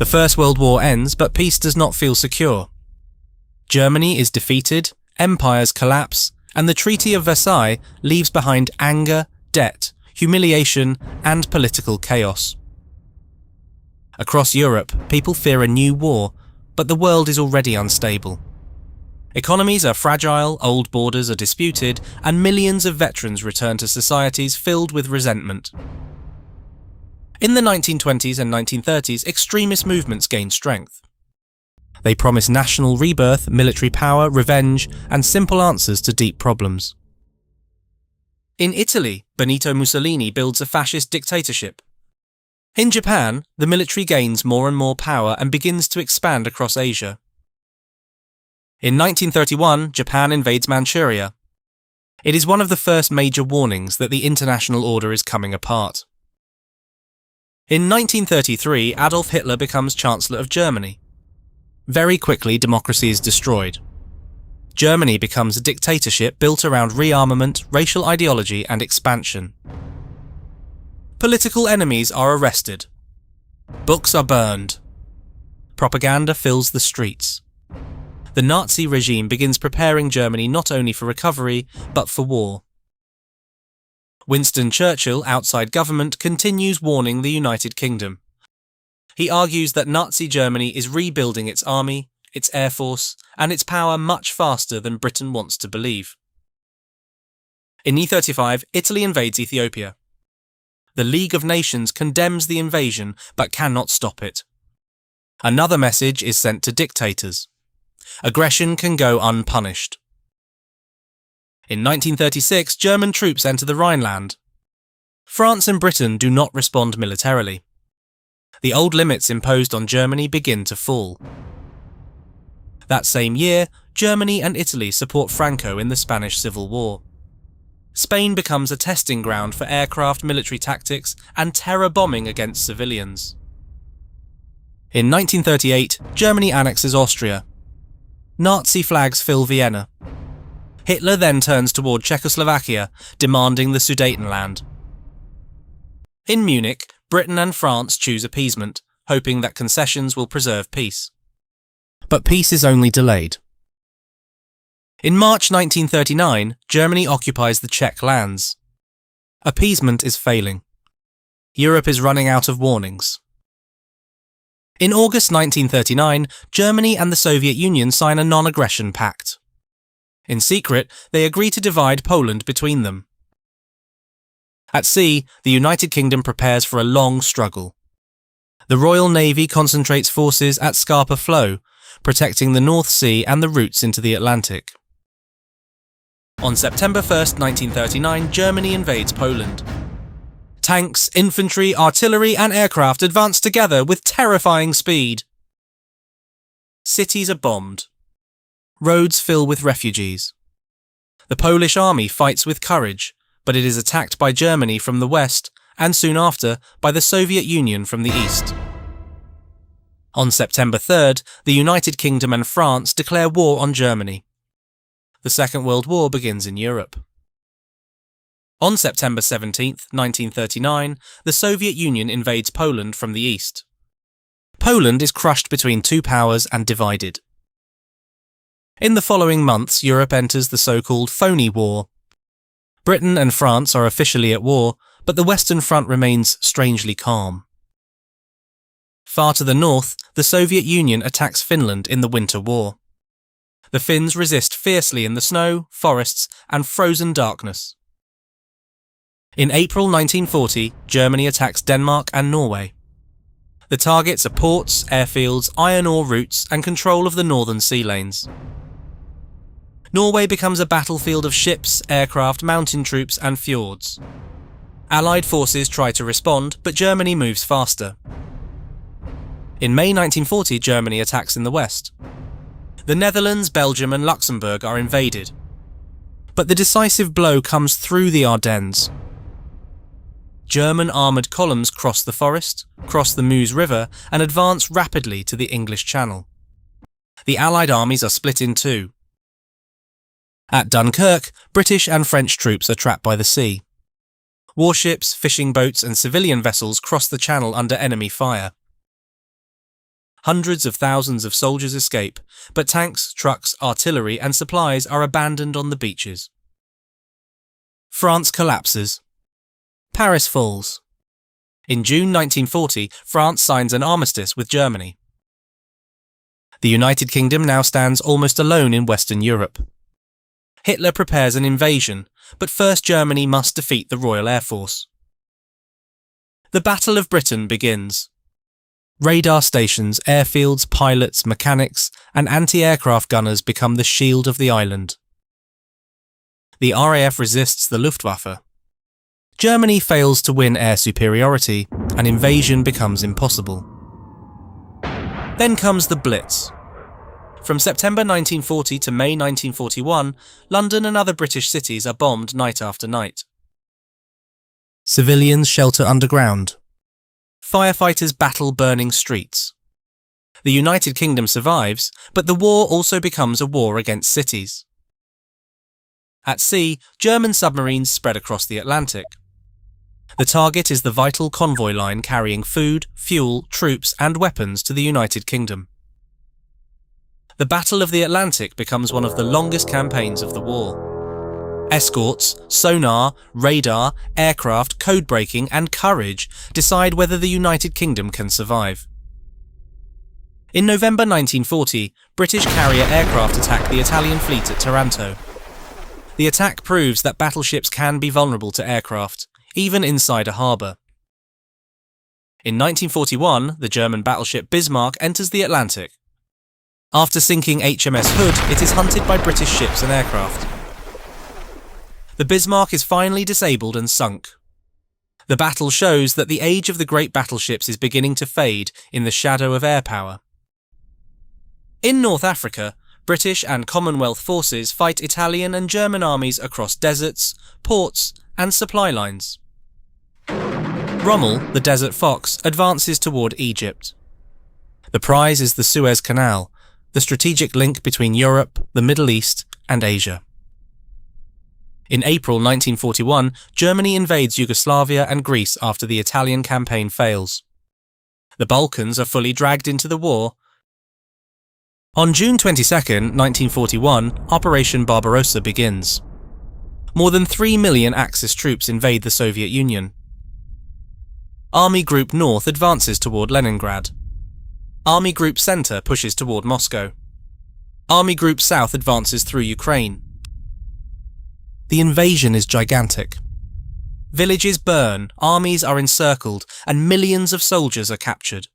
The First World War ends, but peace does not feel secure. Germany is defeated, empires collapse, and the Treaty of Versailles leaves behind anger, debt, humiliation, and political chaos. Across Europe, people fear a new war, but the world is already unstable. Economies are fragile, old borders are disputed, and millions of veterans return to societies filled with resentment. In the 1920s and 1930s, extremist movements gained strength. They promise national rebirth, military power, revenge, and simple answers to deep problems. In Italy, Benito Mussolini builds a fascist dictatorship. In Japan, the military gains more and more power and begins to expand across Asia. In 1931, Japan invades Manchuria. It is one of the first major warnings that the international order is coming apart. In 1933, Adolf Hitler becomes Chancellor of Germany. Very quickly, democracy is destroyed. Germany becomes a dictatorship built around rearmament, racial ideology, and expansion. Political enemies are arrested. Books are burned. Propaganda fills the streets. The Nazi regime begins preparing Germany not only for recovery, but for war. Winston Churchill, outside government, continues warning the United Kingdom. He argues that Nazi Germany is rebuilding its army, its air force, and its power much faster than Britain wants to believe. In 1935, Italy invades Ethiopia. The League of Nations condemns the invasion but cannot stop it. Another message is sent to dictators. Aggression can go unpunished. In 1936, German troops enter the Rhineland. France and Britain do not respond militarily. The old limits imposed on Germany begin to fall. That same year, Germany and Italy support Franco in the Spanish Civil War. Spain becomes a testing ground for aircraft military tactics and terror bombing against civilians. In 1938, Germany annexes Austria. Nazi flags fill Vienna. Hitler then turns toward Czechoslovakia, demanding the Sudetenland. In Munich, Britain and France choose appeasement, hoping that concessions will preserve peace. But peace is only delayed. In March 1939, Germany occupies the Czech lands. Appeasement is failing. Europe is running out of warnings. In August 1939, Germany and the Soviet Union sign a non-aggression pact. In secret, they agree to divide Poland between them. At sea, the United Kingdom prepares for a long struggle. The Royal Navy concentrates forces at Scapa Flow, protecting the North Sea and the routes into the Atlantic. On September 1, 1939, Germany invades Poland. Tanks, infantry, artillery and aircraft advance together with terrifying speed. Cities are bombed. Roads fill with refugees. The Polish army fights with courage, but it is attacked by Germany from the west and soon after by the Soviet Union from the east. On September 3rd, the United Kingdom and France declare war on Germany. The Second World War begins in Europe. On September 17, 1939, the Soviet Union invades Poland from the east. Poland is crushed between two powers and divided. In the following months, Europe enters the so-called phony war. Britain and France are officially at war, but the Western Front remains strangely calm. Far to the north, the Soviet Union attacks Finland in the Winter War. The Finns resist fiercely in the snow, forests, and frozen darkness. In April 1940, Germany attacks Denmark and Norway. The targets are ports, airfields, iron ore routes, and control of the northern sea lanes. Norway becomes a battlefield of ships, aircraft, mountain troops, and fjords. Allied forces try to respond, but Germany moves faster. In May 1940, Germany attacks in the west. The Netherlands, Belgium, and Luxembourg are invaded. But the decisive blow comes through the Ardennes. German armoured columns cross the forest, cross the Meuse River, and advance rapidly to the English Channel. The Allied armies are split in two. At Dunkirk, British and French troops are trapped by the sea. Warships, fishing boats, and civilian vessels cross the channel under enemy fire. Hundreds of thousands of soldiers escape, but tanks, trucks, artillery and supplies are abandoned on the beaches. France collapses. Paris falls. In June 1940, France signs an armistice with Germany. The United Kingdom now stands almost alone in Western Europe. Hitler prepares an invasion, but first Germany must defeat the Royal Air Force. The Battle of Britain begins. Radar stations, airfields, pilots, mechanics, and anti-aircraft gunners become the shield of the island. The RAF resists the Luftwaffe. Germany fails to win air superiority, and invasion becomes impossible. Then comes the Blitz. From September 1940 to May 1941, London and other British cities are bombed night after night. Civilians shelter underground. Firefighters battle burning streets. The United Kingdom survives, but the war also becomes a war against cities. At sea, German submarines spread across the Atlantic. The target is the vital convoy line carrying food, fuel, troops and weapons to the United Kingdom. The Battle of the Atlantic becomes one of the longest campaigns of the war. Escorts, sonar, radar, aircraft, code-breaking and courage decide whether the United Kingdom can survive. In November 1940, British carrier aircraft attack the Italian fleet at Taranto. The attack proves that battleships can be vulnerable to aircraft, even inside a harbour. In 1941, the German battleship Bismarck enters the Atlantic. After sinking HMS Hood, it is hunted by British ships and aircraft. The Bismarck is finally disabled and sunk. The battle shows that the age of the great battleships is beginning to fade in the shadow of air power. In North Africa, British and Commonwealth forces fight Italian and German armies across deserts, ports, and supply lines. Rommel, the Desert Fox, advances toward Egypt. The prize is the Suez Canal, the strategic link between Europe, the Middle East, and Asia. In April 1941, Germany invades Yugoslavia and Greece after the Italian campaign fails. The Balkans are fully dragged into the war. On June 22, 1941, Operation Barbarossa begins. More than 3 million Axis troops invade the Soviet Union. Army Group North advances toward Leningrad. Army Group Center pushes toward Moscow. Army Group South advances through Ukraine. The invasion is gigantic. Villages burn, armies are encircled, and millions of soldiers are captured.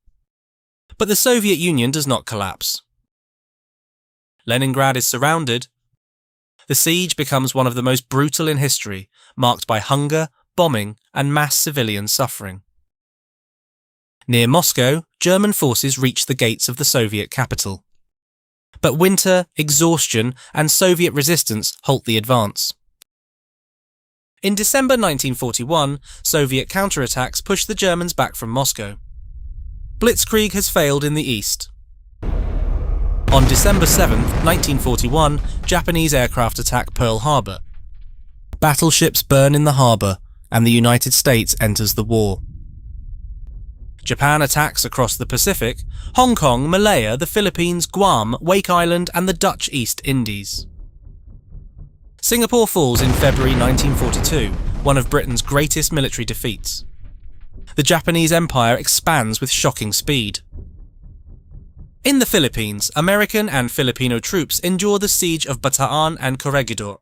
But the Soviet Union does not collapse. Leningrad is surrounded. The siege becomes one of the most brutal in history, marked by hunger, bombing, and mass civilian suffering. Near Moscow, German forces reach the gates of the Soviet capital. But winter, exhaustion, and Soviet resistance halt the advance. In December 1941, Soviet counterattacks push the Germans back from Moscow. Blitzkrieg has failed in the east. On December 7, 1941, Japanese aircraft attack Pearl Harbor. Battleships burn in the harbour, and the United States enters the war. Japan attacks across the Pacific, Hong Kong, Malaya, the Philippines, Guam, Wake Island, and the Dutch East Indies. Singapore falls in February 1942, one of Britain's greatest military defeats. The Japanese Empire expands with shocking speed. In the Philippines, American and Filipino troops endure the siege of Bataan and Corregidor.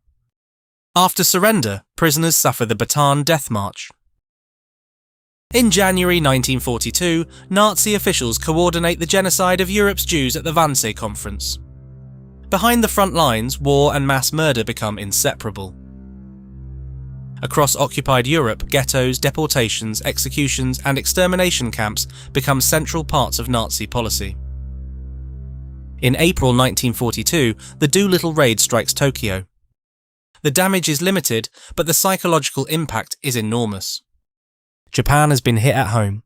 After surrender, prisoners suffer the Bataan Death March. In January 1942, Nazi officials coordinate the genocide of Europe's Jews at the Wannsee Conference. Behind the front lines, war and mass murder become inseparable. Across occupied Europe, ghettos, deportations, executions, and extermination camps become central parts of Nazi policy. In April 1942, the Doolittle raid strikes Tokyo. The damage is limited, but the psychological impact is enormous. Japan has been hit at home.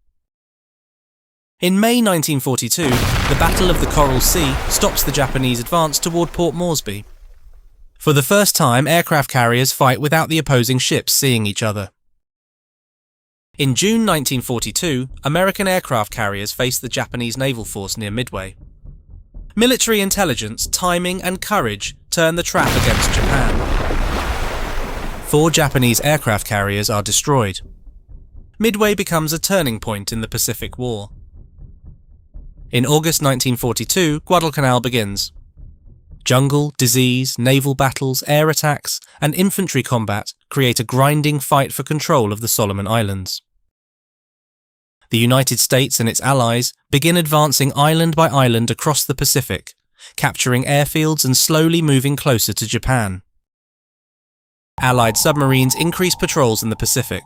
In May 1942, the Battle of the Coral Sea stops the Japanese advance toward Port Moresby. For the first time, aircraft carriers fight without the opposing ships seeing each other. In June 1942, American aircraft carriers faced the Japanese naval force near Midway. Military intelligence, timing and courage turned the trap against Japan. 4 Japanese aircraft carriers are destroyed. Midway becomes a turning point in the Pacific War. In August 1942, Guadalcanal begins. Jungle, disease, naval battles, air attacks, and infantry combat create a grinding fight for control of the Solomon Islands. The United States and its allies begin advancing island by island across the Pacific, capturing airfields and slowly moving closer to Japan. Allied submarines increase patrols in the Pacific.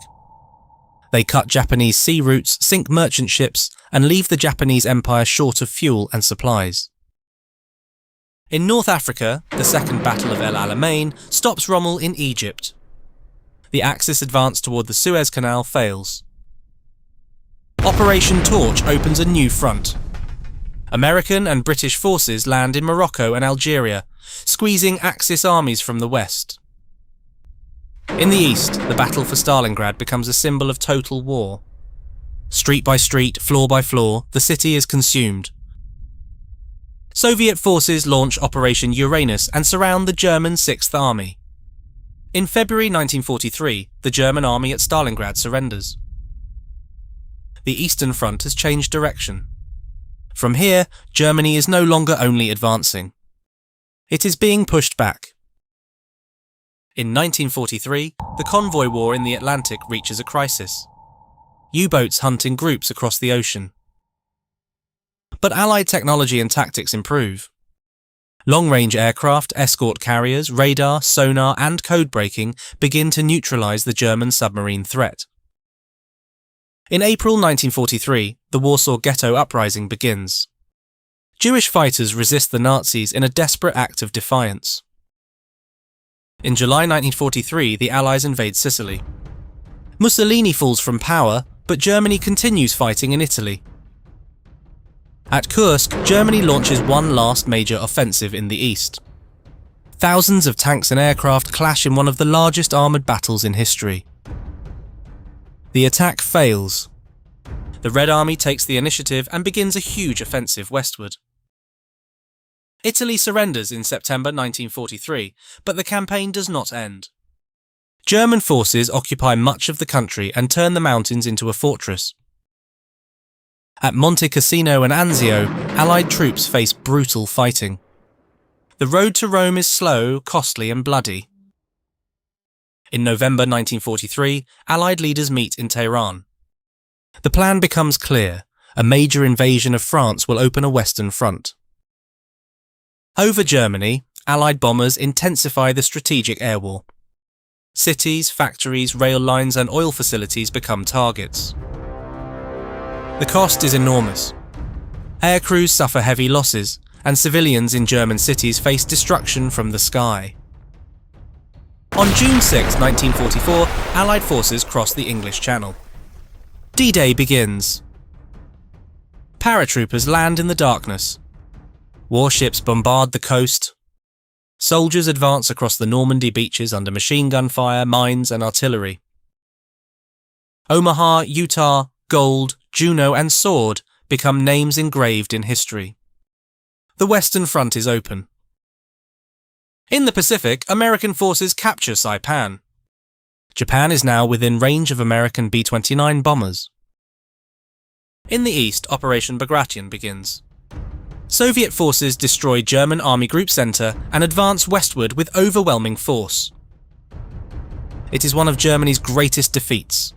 They cut Japanese sea routes, sink merchant ships, and leave the Japanese Empire short of fuel and supplies. In North Africa, the Second Battle of El Alamein stops Rommel in Egypt. The Axis advance toward the Suez Canal fails. Operation Torch opens a new front. American and British forces land in Morocco and Algeria, squeezing Axis armies from the west. In the east, the battle for Stalingrad becomes a symbol of total war. Street by street, floor by floor, the city is consumed. Soviet forces launch Operation Uranus and surround the German Sixth Army. In February 1943, the German army at Stalingrad surrenders. The Eastern Front has changed direction. From here, Germany is no longer only advancing. It is being pushed back. In 1943, the convoy war in the Atlantic reaches a crisis. U-boats hunt in groups across the ocean. But Allied technology and tactics improve. Long-range aircraft, escort carriers, radar, sonar and code-breaking begin to neutralize the German submarine threat. In April 1943, the Warsaw Ghetto Uprising begins. Jewish fighters resist the Nazis in a desperate act of defiance. In July 1943, the Allies invade Sicily. Mussolini falls from power, but Germany continues fighting in Italy. At Kursk, Germany launches one last major offensive in the east. Thousands of tanks and aircraft clash in one of the largest armoured battles in history. The attack fails. The Red Army takes the initiative and begins a huge offensive westward. Italy surrenders in September 1943, but the campaign does not end. German forces occupy much of the country and turn the mountains into a fortress. At Monte Cassino and Anzio, Allied troops face brutal fighting. The road to Rome is slow, costly and bloody. In November 1943, Allied leaders meet in Tehran. The plan becomes clear. A major invasion of France will open a western front. Over Germany, Allied bombers intensify the strategic air war. Cities, factories, rail lines and oil facilities become targets. The cost is enormous. Air crews suffer heavy losses, and civilians in German cities face destruction from the sky. On June 6, 1944, Allied forces cross the English Channel. D-Day begins. Paratroopers land in the darkness. Warships bombard the coast. Soldiers advance across the Normandy beaches under machine gun fire, mines and artillery. Omaha, Utah, Gold, Juno and Sword become names engraved in history. The Western Front is open. In the Pacific, American forces capture Saipan. Japan is now within range of American B-29 bombers. In the east, Operation Bagration begins. Soviet forces destroy German Army Group Center and advance westward with overwhelming force. It is one of Germany's greatest defeats.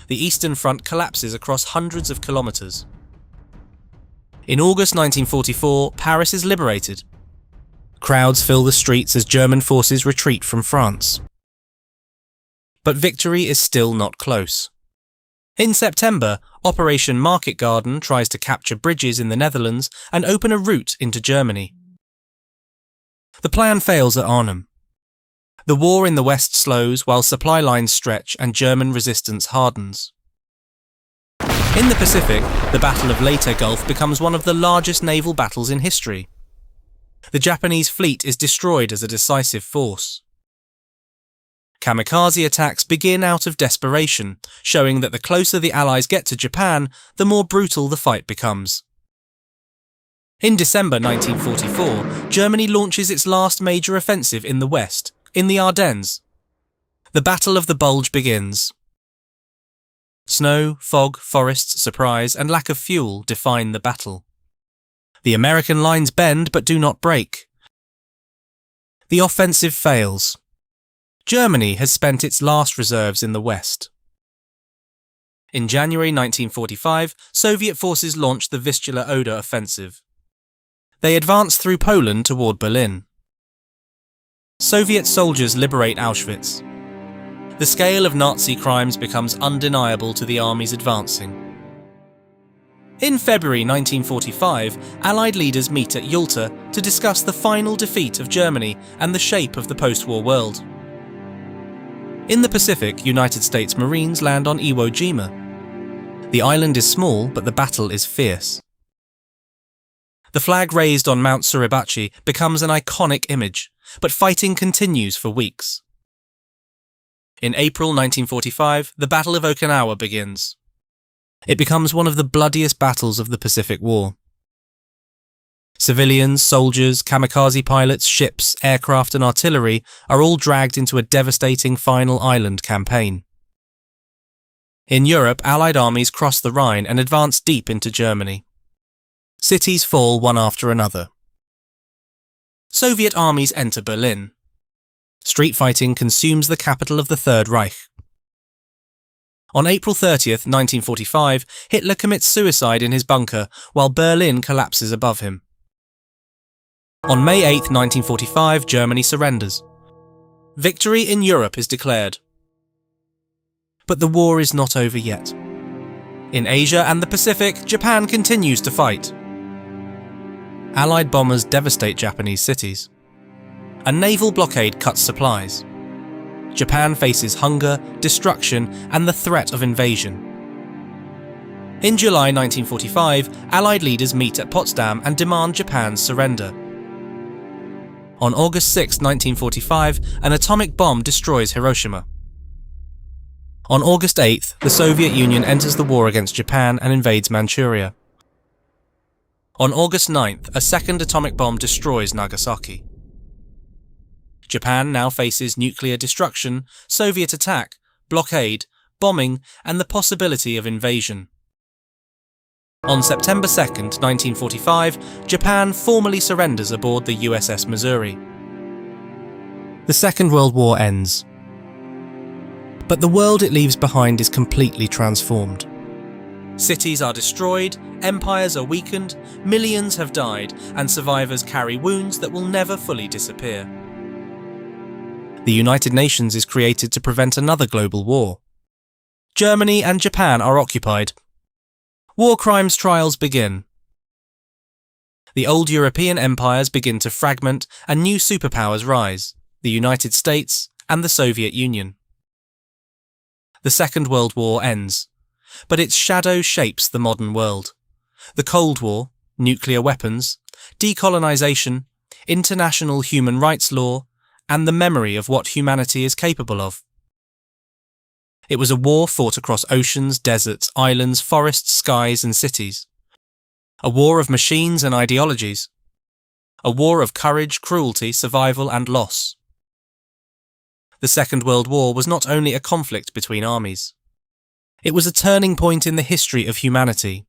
The Eastern Front collapses across hundreds of kilometers. In August 1944, Paris is liberated. Crowds fill the streets as German forces retreat from France. But victory is still not close. In September, Operation Market Garden tries to capture bridges in the Netherlands and open a route into Germany. The plan fails at Arnhem. The war in the west slows while supply lines stretch and German resistance hardens. In the Pacific, the Battle of Leyte Gulf becomes one of the largest naval battles in history. The Japanese fleet is destroyed as a decisive force. Kamikaze attacks begin out of desperation, showing that the closer the Allies get to Japan, the more brutal the fight becomes. In December 1944, Germany launches its last major offensive in the West, in the Ardennes. The Battle of the Bulge begins. Snow, fog, forests, surprise, and lack of fuel define the battle. The American lines bend but do not break. The offensive fails. Germany has spent its last reserves in the West. In January 1945, Soviet forces launched the Vistula-Oder offensive. They advance through Poland toward Berlin. Soviet soldiers liberate Auschwitz. The scale of Nazi crimes becomes undeniable to the armies advancing. In February 1945, Allied leaders meet at Yalta to discuss the final defeat of Germany and the shape of the post-war world. In the Pacific, United States Marines land on Iwo Jima. The island is small, but the battle is fierce. The flag raised on Mount Suribachi becomes an iconic image, but fighting continues for weeks. In April 1945, the Battle of Okinawa begins. It becomes one of the bloodiest battles of the Pacific War. Civilians, soldiers, kamikaze pilots, ships, aircraft and artillery are all dragged into a devastating final island campaign. In Europe, Allied armies cross the Rhine and advance deep into Germany. Cities fall one after another. Soviet armies enter Berlin. Street fighting consumes the capital of the Third Reich. On April 30th, 1945, Hitler commits suicide in his bunker while Berlin collapses above him. On May 8, 1945, Germany surrenders. Victory in Europe is declared. But the war is not over yet. In Asia and the Pacific, Japan continues to fight. Allied bombers devastate Japanese cities. A naval blockade cuts supplies. Japan faces hunger, destruction, and the threat of invasion. In July 1945, Allied leaders meet at Potsdam and demand Japan's surrender. On August 6, 1945, an atomic bomb destroys Hiroshima. On August 8th, the Soviet Union enters the war against Japan and invades Manchuria. On August 9th, a second atomic bomb destroys Nagasaki. Japan now faces nuclear destruction, Soviet attack, blockade, bombing, and the possibility of invasion. On September 2, 1945, Japan formally surrenders aboard the USS Missouri. The Second World War ends. But the world it leaves behind is completely transformed. Cities are destroyed, empires are weakened, millions have died, and survivors carry wounds that will never fully disappear. The United Nations is created to prevent another global war. Germany and Japan are occupied. War crimes trials begin. The old European empires begin to fragment and new superpowers rise, the United States and the Soviet Union. The Second World War ends, but its shadow shapes the modern world. The Cold War, nuclear weapons, decolonization, international human rights law, and the memory of what humanity is capable of. It was a war fought across oceans, deserts, islands, forests, skies, and cities. A war of machines and ideologies. A war of courage, cruelty, survival, and loss. The Second World War was not only a conflict between armies. It was a turning point in the history of humanity.